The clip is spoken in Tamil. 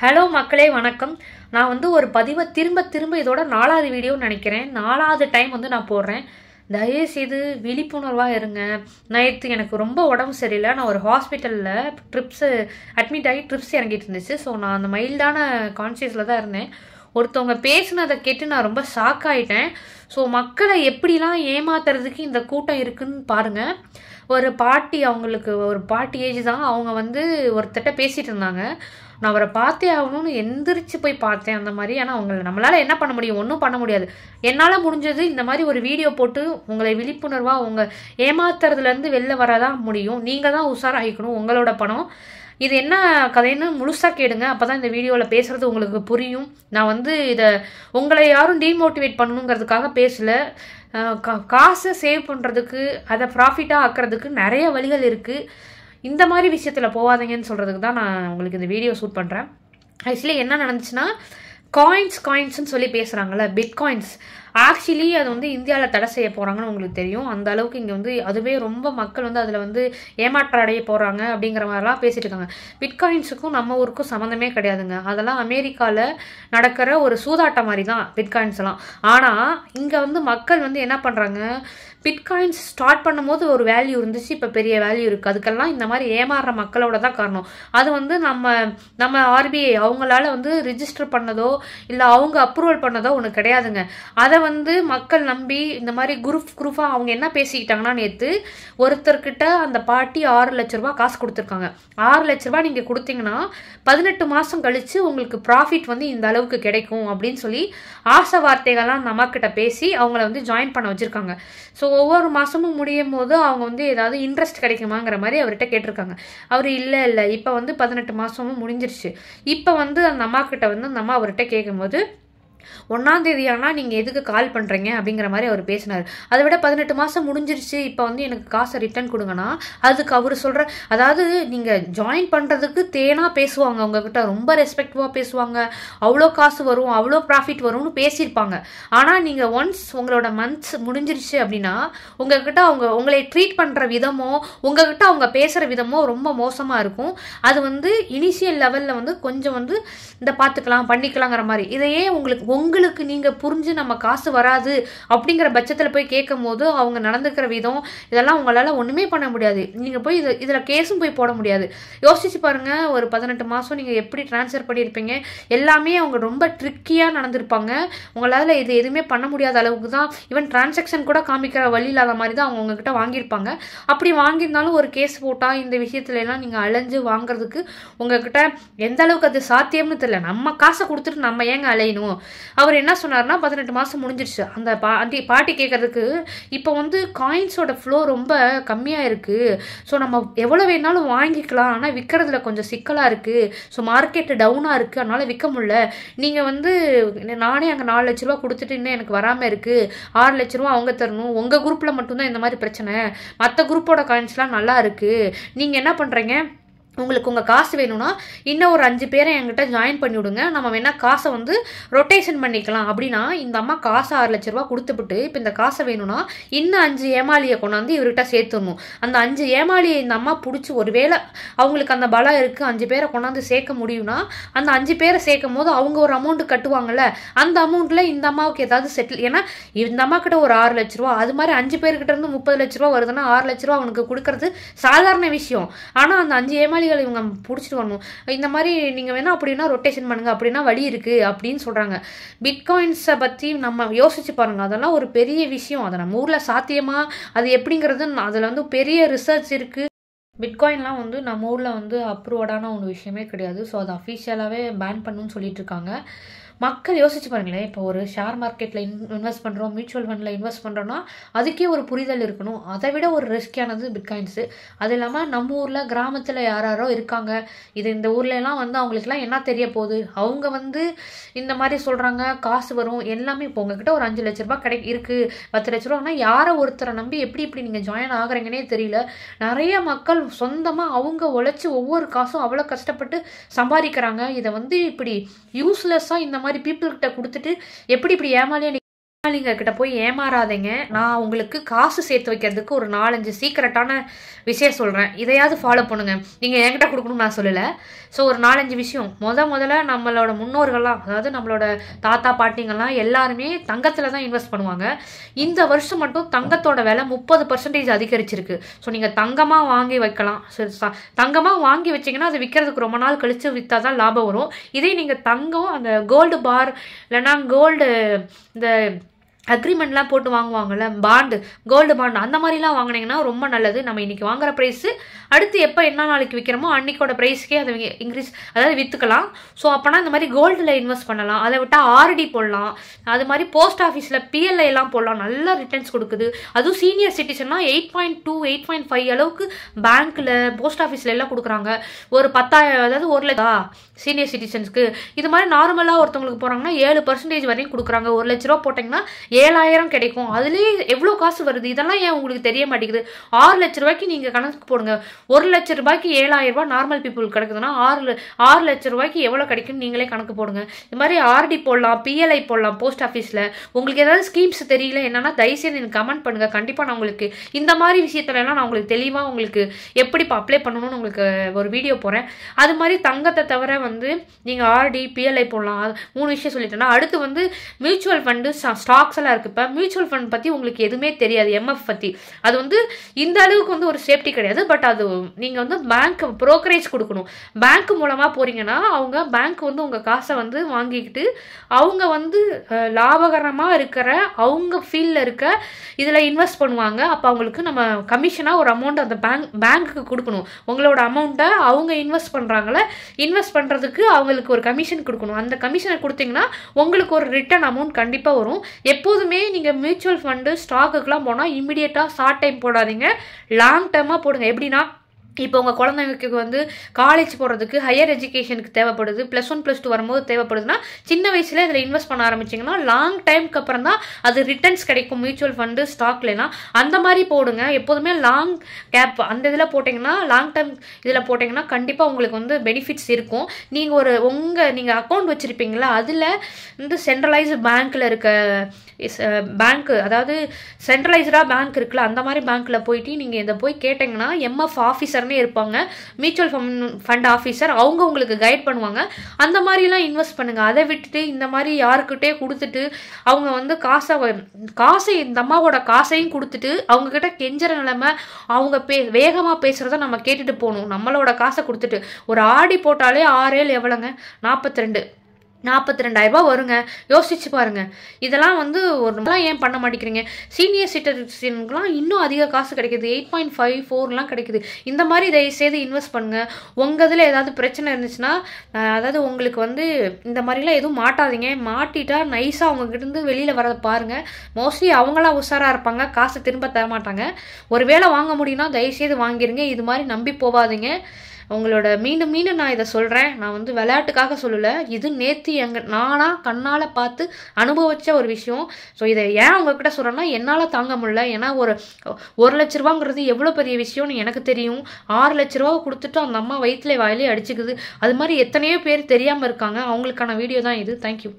ஹலோ மக்களே வணக்கம். நான் ஒரு பதிவை திரும்ப இதோட 4வது வீடியோன்னு நினைக்கிறேன். 4வது டைம் நான் போடுறேன். தயவுசெய்து விழிப்புணர்வாக இருங்க. நேற்று எனக்கு ரொம்ப உடம்பு சரியில்லை. நான் ஒரு ஹாஸ்பிட்டலில் அட்மிட் ஆகி ட்ரிப்ஸ் இறங்கிட்டு இருந்துச்சு. ஸோ நான் அந்த மைல்டான கான்சியஸில் தான் இருந்தேன். ஒருத்தவங்க பேசுனதை கேட்டு நான் ரொம்ப ஷாக் ஆகிட்டேன். ஸோ மக்களை எப்படிலாம் ஏமாத்துறதுக்கு இந்த கூட்டம் இருக்குன்னு பாருங்கள். ஒரு பாட்டி, அவங்களுக்கு ஒரு பாட்டி ஏஜ் தான், அவங்க ஒருத்தட்ட பேசிகிட்டு இருந்தாங்க. நான் அவரை பார்த்தே ஆகணும்னு எந்திரிச்சு போய் பார்த்தேன். அந்த மாதிரி. ஆனால் அவங்களை நம்மளால் என்ன பண்ண முடியும்? ஒன்றும் பண்ண முடியாது. என்னால் முடிஞ்சது இந்த மாதிரி ஒரு வீடியோ போட்டு உங்களை விழிப்புணர்வாக உங்கள் ஏமாத்துறதுலேருந்து வெளில வரதான் முடியும். நீங்கள் தான் உஷாராகிக்கணும். உங்களோட பணம். இது என்ன கதைன்னு முழுசாக கேளுங்க. அப்போ தான் இந்த வீடியோவில் பேசுகிறது உங்களுக்கு புரியும். நான் இதை உங்களை யாரும் டீமோட்டிவேட் பண்ணணுங்கிறதுக்காக பேசலை. காசை சேவ் பண்ணுறதுக்கு, அதை ப்ராஃபிட்டாக ஆக்கிறதுக்கு நிறைய வழிகள் இருக்குது. இந்த மாதிரி விஷயத்தில் போகாதீங்கன்னு சொல்கிறதுக்கு தான் நான் உங்களுக்கு இந்த வீடியோ ஷூட் பண்ணுறேன். ஆக்சுவலி என்ன நடந்துச்சுன்னா, காயின்ஸ்ன்னு சொல்லி பேசுகிறாங்கள்ல, பிட்காயின்ஸ். ஆக்சுவலி அது இந்தியாவில் தடை செய்ய போகிறாங்கன்னு உங்களுக்கு தெரியும். அந்த அளவுக்கு இங்கே அதுவே ரொம்ப மக்கள் அதில் ஏமாற்றம் அடைய போகிறாங்க அப்படிங்கிற மாதிரிலாம் பேசிட்டு இருக்காங்க. பிட்காயின்ஸுக்கும் நம்ம ஊருக்கும் சம்மந்தமே கிடையாதுங்க. அதெல்லாம் அமெரிக்காவில் நடக்கிற ஒரு சூதாட்டம் மாதிரி தான் பிட்காயின்ஸ் எல்லாம். ஆனால் இங்கே மக்கள் என்ன பண்ணுறாங்க, பிட்காயின்ஸ் ஸ்டார்ட் பண்ணும்போது ஒரு வேல்யூ இருந்துச்சு, இப்போ பெரிய வேல்யூ இருக்குது. அதுக்கெல்லாம் இந்த மாதிரி ஏமாறுற மக்களோட தான் காரணம். அது நம்ம ஆர்பிஐ அவங்களால ரிஜிஸ்டர் பண்ணதோ இல்லை அவங்க அப்ரூவல் பண்ணதோ ஒன்று கிடையாதுங்க. அதை மக்கள் நம்பி இந்த மாதிரி குரூப்பாக அவங்க என்ன பேசிக்கிட்டாங்கன்னா, நேற்று ஒருத்தர்கிட்ட அந்த பாட்டி 6 லட்ச ரூபா காசு கொடுத்துருக்காங்க. 6 லட்ச ரூபா நீங்கள் கொடுத்தீங்கன்னா 18 மாதம் கழித்து உங்களுக்கு ப்ராஃபிட் இந்த அளவுக்கு கிடைக்கும் அப்படின்னு சொல்லி ஆசை வார்த்தைகள்லாம் நம்மக்கிட்ட பேசி அவங்கள ஜாயின் பண்ண வச்சுருக்காங்க. ஸோ ஒவ்வொரு மாதமும் முடியும் போது அவங்க ஏதாவது இன்ட்ரெஸ்ட் கிடைக்குமாங்கிற மாதிரி அவர்கிட்ட கேட்டிருக்காங்க. அவர் இல்லை இப்போ 18 மாதமும் முடிஞ்சிருச்சு. இப்போ அந்த அம்மாக்கிட்ட அந்த அம்மா அவர்கிட்ட கேட்கும்போது, 1ஆம் தேதி ஆனால் நீங்கள் எதுக்கு கால் பண்ணுறீங்க அப்படிங்கிற மாதிரி அவர் பேசினார். அதை விட 18 மாதம் முடிஞ்சிருச்சு, இப்போ எனக்கு காசை ரிட்டர்ன் கொடுங்கன்னா அதுக்கு அவர் சொல்கிற, அதாவது நீங்கள் ஜாயின் பண்ணுறதுக்கு தேனாக பேசுவாங்க, உங்ககிட்ட ரொம்ப ரெஸ்பெக்டிவாக பேசுவாங்க, அவ்வளோ காசு வரும், அவ்வளோ ப்ராஃபிட் வரும்னு பேசியிருப்பாங்க. ஆனால் நீங்கள் ஒன்ஸ் உங்களோட மந்த்ஸ் முடிஞ்சிருச்சு அப்படின்னா உங்ககிட்ட உங்களை ட்ரீட் பண்ணுற விதமோ உங்ககிட்ட அவங்க பேசுகிற விதமோ ரொம்ப மோசமாக இருக்கும். அது இனிஷியல் லெவலில் கொஞ்சம் இந்த பார்த்துக்கலாம் பண்ணிக்கலாங்கிற மாதிரி. இதையே உங்களுக்கு நீங்கள் புரிஞ்சு நம்ம காசு வராது அப்படிங்கிற பட்சத்தில் போய் கேட்கும் போது அவங்க நடந்துக்கிற விதம் இதெல்லாம் உங்களால் ஒன்றுமே பண்ண முடியாது. நீங்கள் போய் இதில் கேஸும் போய் போட முடியாது. யோசிச்சு பாருங்கள், ஒரு 18 மாதம் நீங்கள் எப்படி ட்ரான்ஸ்ஃபர் பண்ணியிருப்பீங்க. எல்லாமே அவங்க ரொம்ப ட்ரிக்கியாக நடந்திருப்பாங்க. உங்களால் இது எதுவுமே பண்ண முடியாத அளவுக்கு தான், ஈவன் டிரான்சாக்ஷன் கூட காமிக்கிற வழி இல்லாத மாதிரி தான் அவங்க உங்ககிட்ட வாங்கியிருப்பாங்க. அப்படி வாங்கியிருந்தாலும் ஒரு கேஸ் போட்டால் இந்த விஷயத்துல எல்லாம் நீங்கள் அலைஞ்சு வாங்குறதுக்கு உங்ககிட்ட எந்த அளவுக்கு அது சாத்தியம்னு தெரியல. நம்ம காசை கொடுத்துட்டு நம்ம ஏங்க அலையணும்? அவர் என்ன சொன்னார்னா, 18 மாதம் முடிஞ்சிருச்சு. அந்த பாட்டி கேட்கறதுக்கு இப்போ காயின்ஸோட ஃப்ளோ ரொம்ப கம்மியாக இருக்குது. ஸோ நம்ம எவ்வளோ வேணாலும் வாங்கிக்கலாம், ஆனால் விற்கிறதுல கொஞ்சம் சிக்கலாக இருக்குது. ஸோ மார்க்கெட்டு டவுனாக இருக்குது, அதனால் விற்க முடியல. நீங்கள் நானே அங்கே 4 லட்ச ரூபா கொடுத்துட்டு இன்னும் எனக்கு வராமல் இருக்குது, 6 லட்ச ரூபா அவங்க தரணும். உங்கள் குரூப்பில் மட்டும்தான் இந்த மாதிரி பிரச்சனை, மற்ற குரூப்போட காயின்ஸ்லாம் நல்லா இருக்குது. நீங்கள் என்ன பண்ணுறீங்க, உங்களுக்கு உங்கள் காசு வேணும்னா இன்னும் ஒரு 5 பேரை என்கிட்ட ஜாயின் பண்ணி விடுங்க, நம்ம வேணால் காசை ரொட்டேஷன் பண்ணிக்கலாம் அப்படின்னா. இந்த அம்மா காசை 6 லட்ச ரூபா கொடுத்துவிட்டு இப்போ இந்த காசை வேணும்னா இன்னும் 5 ஏமாளியை கொண்டாந்து இவர்கிட்ட சேர்த்துடணும். அந்த 5 ஏமாளியை இந்த அம்மா பிடிச்சி, ஒருவேளை அவங்களுக்கு அந்த பலம் இருக்குது, 5 பேரை கொண்டாந்து சேர்க்க முடியும்னா அந்த 5 பேரை சேர்க்கும் போது அவங்க ஒரு அமௌண்ட்டு கட்டுவாங்கல்ல, அந்த அமௌண்ட்டில் இந்த அம்மாவுக்கு ஏதாவது செட்டில். ஏன்னா இந்த அம்மா கிட்ட ஒரு 6 லட்ச ரூபா, அது மாதிரி 5 பேர்கிட்ட இருந்து 30 லட்ச ரூபா வருதுன்னா 6 லட்ச ரூபா அவனுக்கு கொடுக்கறது சாதாரண விஷயம். ஆனால் அந்த 5 ஏமாளி இவங்க பிடிச்சிட்டு வரணும். இந்த மாதிரி நீங்கள் வேணா அப்படின்னா ரொட்டேஷன் பண்ணுங்க, அப்படின்னா வழி இருக்கு அப்படின்னு சொல்றாங்க. பிட்காயின்ஸை பற்றி நம்ம யோசிச்சு பாருங்க, அதெல்லாம் ஒரு பெரிய விஷயம். அதை நம்ம ஊரில் சாத்தியமா, அது எப்படிங்கிறது அதில் பெரிய ரிசர்ச் இருக்கு. பிட்காயின்லாம் நம்ம ஊரில் அப்ரூவடான ஒரு விஷயமே கிடையாது. ஸோ அது அஃபிஷியலாகவே பேன் பண்ணுன்னு சொல்லிட்டு இருக்காங்க. மக்கள் யோசிச்சு பாருங்களேன், இப்போ ஒரு ஷேர் மார்க்கெட்டில் இன்வெஸ்ட் பண்ணுறோம், மியூச்சுவல் ஃபண்டில் இன்வெஸ்ட் பண்ணுறோன்னா அதுக்கே ஒரு புரிதல் இருக்கணும். அதை விட ஒரு ரிஸ்கியானது பிட்காயின்ஸு. அது இல்லாமல் நம்ம ஊரில் கிராமத்தில் யாரோ இருக்காங்க, இது இந்த ஊர்லலாம் அவங்களுக்குலாம் என்ன தெரிய போகுது, அவங்க இந்த மாதிரி சொல்கிறாங்க காசு வரும் எல்லாமே. இப்போ உங்ககிட்ட ஒரு 5 லட்ச ரூபா இருக்குது, 10 லட்ச ரூபானா யாரை ஒருத்தரை நம்பி எப்படி நீங்கள் ஜாயின் ஆகுறீங்கன்னே தெரியல. நிறைய மக்கள் சொந்தமாக அவங்க உழைச்சி ஒவ்வொரு காசும் அவ்வளோ கஷ்டப்பட்டு சம்பாதிக்கிறாங்க. இதை இப்படி யூஸ்லெஸ்ஸாக இந்த மாதிரி பீப்புள் கிட்ட கொடுத்துட்டு எப்படி ஏமாலியா ஏமாளிங்க கிட்ட போய் ஏமாறாதீங்க. நான் உங்களுக்கு காசு சேர்த்து வைக்கிறதுக்கு ஒரு 4-5 சீக்ரெட்டான விஷயம் சொல்கிறேன், இதையாவது ஃபாலோ பண்ணுங்க. நீங்கள் என்கிட்ட கொடுக்கணும்னு நான் சொல்லலை. ஸோ ஒரு 4-5 விஷயம் முதல்ல நம்மளோட முன்னோர்கள்லாம், அதாவது நம்மளோட தாத்தா பாட்டிங்கள்லாம் எல்லாருமே தங்கத்தில் தான் இன்வெஸ்ட் பண்ணுவாங்க. இந்த வருஷம் மட்டும் தங்கத்தோட விலை 30% அதிகரிச்சிருக்கு. ஸோ நீங்கள் தங்கமாக வாங்கி வைக்கலாம். தங்கமாக வாங்கி வச்சிங்கன்னா அது விற்கிறதுக்கு ரொம்ப நாள் கழித்து விற்றா தான் லாபம் வரும். இதே நீங்கள் தங்கம் அந்த கோல்டு பார் இல்லைன்னா கோல்டு இந்த அக்ரிமெண்ட்லாம் போட்டு வாங்குவாங்கள்ல, பாண்டு, கோல்டு பாண்டு, அந்த மாதிரிலாம் வாங்கினீங்கன்னா ரொம்ப நல்லது. நம்ம இன்றைக்கி வாங்குற ப்ரைஸு அடுத்து எப்போ என்ன நாளைக்கு விற்கிறோமோ அன்றைக்கோட ப்ரைஸ்க்கே அதை இன்க்ரீஸ், அதாவது விற்றுக்கலாம். ஸோ அப்போனா இந்த மாதிரி கோல்டில் இன்வெஸ்ட் பண்ணலாம். அதை விட்டால் ஆர்டி போடலாம். அது மாதிரி போஸ்ட் ஆஃபீஸில் பிஎல்ஐலாம் போடலாம், நல்ல ரிட்டர்ன்ஸ் கொடுக்குது. அதுவும் சீனியர் சிட்டிசன்னா 8.2 8.5 அளவுக்கு பேங்க்கில் போஸ்ட் ஆஃபீஸில் எல்லாம் கொடுக்குறாங்க. ஒரு 10,000, அதாவது 1 லட்சம் சீனியர் சிட்டிசன்ஸ்க்கு. இது மாதிரி நார்மலாக ஒருத்தவங்களுக்கு போகிறாங்கன்னா 7% வரையும் கொடுக்குறாங்க. 1 லட்ச ரூபா போட்டிங்கன்னா 7,000 கிடைக்கும். அதுலேயே எவ்வளோ காசு வருது. இதெல்லாம் ஏன் உங்களுக்கு தெரிய மாட்டேங்குது? 6 லட்ச ரூபாய்க்கு நீங்கள் கணக்கு போடுங்க. 1 லட்ச ரூபாய்க்கு 7,000 ரூபாய் நார்மல் பீப்புள் கிடைக்குதுன்னா 6 லட்ச ரூபாய்க்கு எவ்வளோ கிடைக்குன்னு நீங்களே கணக்கு போடுங்க. இது மாதிரி ஆர்டி போடலாம், பிஎல்ஐ போடலாம் போஸ்ட் ஆஃபீஸில். உங்களுக்கு ஏதாவது ஸ்கீம்ஸ் தெரியல என்னன்னா தயவுசெய்து எனக்கு கமெண்ட் பண்ணுங்கள். கண்டிப்பாக நான் உங்களுக்கு இந்த மாதிரி விஷயத்துலலாம் நான் உங்களுக்கு தெளிவாக உங்களுக்கு எப்படி அப்ளை பண்ணணும்னு உங்களுக்கு ஒரு வீடியோ போகிறேன். அது மாதிரி தங்கத்தை தவிர நீங்கள் ஆர்டி பிஎல்ஐ போடலாம். 3 விஷயம் சொல்லிட்டேன்னா அடுத்து மியூச்சுவல் ஃபண்டு, ஸ்டாக்ஸ் எல்லாம் இருக்குது. இப்போ மியூச்சுவல் ஃபண்ட் பற்றி உங்களுக்கு எதுவுமே தெரியாது, எம்எஃப் பற்றி. அது இந்த அளவுக்கு ஒரு சேஃப்டி கிடையாது. பட் அது நீங்கள் பேங்க் ப்ரோக்கரேஜ் கொடுக்கணும். பேங்க் மூலமாக போகிறீங்கன்னா அவங்க பேங்க் உங்கள் காசை வாங்கிக்கிட்டு அவங்க லாபகரமாக இருக்கிற அவங்க ஃபீல்டில் இருக்க இதில் இன்வெஸ்ட் பண்ணுவாங்க. அப்போ அவங்களுக்கு நம்ம கமிஷனாக ஒரு அமௌண்ட் அந்த பேங்க்குக்கு கொடுக்கணும். உங்களோட அமௌண்ட்டை அவங்க இன்வெஸ்ட் பண்ணுறாங்களே, இன்வெஸ்ட் பண்ணுறதுக்கு அவங்களுக்கு ஒரு கமிஷன் கொடுக்கணும். அந்த கமிஷனை கொடுத்தீங்கன்னா உங்களுக்கு ஒரு ரிட்டர்ன் அமௌண்ட் கண்டிப்பாக வரும். எப்போதுமே நீங்கள் மியூச்சுவல் ஃபண்டு ஸ்டாக்குக்கெலாம் போனால் இம்மிடியேட்டாக ஷார்ட் டைம் போடாதீங்க, லாங் டேர்மாக போடுங்க. எப்படின்னா இப்போ உங்கள் குழந்தைங்களுக்கு காலேஜ் போகிறதுக்கு, ஹையர் எஜுகேஷனுக்கு தேவைப்படுது, +1 +2 வரும்போது தேவைப்படுதுன்னா சின்ன வயசுல இதில் இன்வெஸ்ட் பண்ண ஆரம்பிச்சிங்கன்னா லாங் டைமுக்கு அப்புறம் தான் அது ரிட்டர்ன்ஸ் கிடைக்கும். மியூச்சுவல் ஃபண்டு ஸ்டாக்லாம் அந்த மாதிரி போடுங்க. எப்போதுமே லாங் கேப் அந்த இதில் போட்டிங்கன்னா, லாங் டேர்ம் இதில் போட்டிங்கன்னா கண்டிப்பாக உங்களுக்கு பெனிஃபிட்ஸ் இருக்கும். நீங்கள் அக்கௌண்ட் வச்சுருப்பீங்களா, அதில் சென்ட்ரலைஸ்டு பேங்க்கில் இருக்க பேங்க்கு, அதாவது சென்ட்ரலைஸ்டாக பேங்க் இருக்குல்ல, அந்த மாதிரி பேங்க்கில் போயிட்டு நீங்கள் இதை போய் கேட்டிங்கன்னா எம்எஃப் ஆஃபீஸர்னே இருப்பாங்க, மியூச்சுவல் ஃபண்ட் ஆஃபீஸர். அவங்க உங்களுக்கு கைட் பண்ணுவாங்க. அந்த மாதிரிலாம் இன்வெஸ்ட் பண்ணுங்கள். அதை விட்டுட்டு இந்த மாதிரி யாருக்கிட்டே கொடுத்துட்டு அவங்க காசை இந்த அம்மாவோட காசையும் கொடுத்துட்டு அவங்கக்கிட்ட கெஞ்சற நிலைமை, அவங்க வேகமாக பேசுகிறத நம்ம கேட்டுட்டு போகணும். நம்மளோட காசை கொடுத்துட்டு ஒரு ஆடி போட்டாலே 6 எவ்வளோங்க, 42,000 வருங்க. யோசிச்சு பாருங்க. இதெல்லாம் ஒரு ஏன் பண்ண மாட்டேங்கிறீங்க? சீனியர் சிட்டிசனுக்குலாம் இன்னும் அதிக காசு கிடைக்குது, 8.5 4 கிடைக்குது. இந்த மாதிரி தயவுசெய்து இன்வெஸ்ட் பண்ணுங்க. உங்கள் இதில் ஏதாவது பிரச்சனை இருந்துச்சுன்னா, அதாவது உங்களுக்கு இந்த மாதிரிலாம் எதுவும் மாட்டாதீங்க. மாட்டிட்டா நைஸாக அவங்ககிட்ட வெளியில் வரதை பாருங்கள். மோஸ்ட்லி அவங்களாம் உஷாராக இருப்பாங்க, காசை திரும்ப தர மாட்டாங்க. ஒரு வேளை வாங்க முடியும்னா தயவுசெய்து வாங்கிருங்க. இது மாதிரி நம்பி போகாதீங்க. உங்களோட மீண்டும் நான் இதை சொல்கிறேன். நான் விளையாட்டுக்காக சொல்லலை, இது நேற்று நானாக கண்ணால் பார்த்து அனுபவிச்ச ஒரு விஷயம். ஸோ இதை ஏன் உங்ககிட்ட சொல்கிறேன்னா, என்னால் தாங்க முடியல. ஏன்னா ஒரு லட்ச ரூபாங்கிறது எவ்வளோ பெரிய விஷயம்னு எனக்கு தெரியும். 6 லட்ச ரூபா கொடுத்துட்டு அந்த அம்மா வயிற்றுல வாயிலே அடிச்சுக்குது. அது மாதிரி எத்தனையோ பேர் தெரியாமல் இருக்காங்க. அவங்களுக்கான வீடியோ தான் இது. தேங்க்யூ.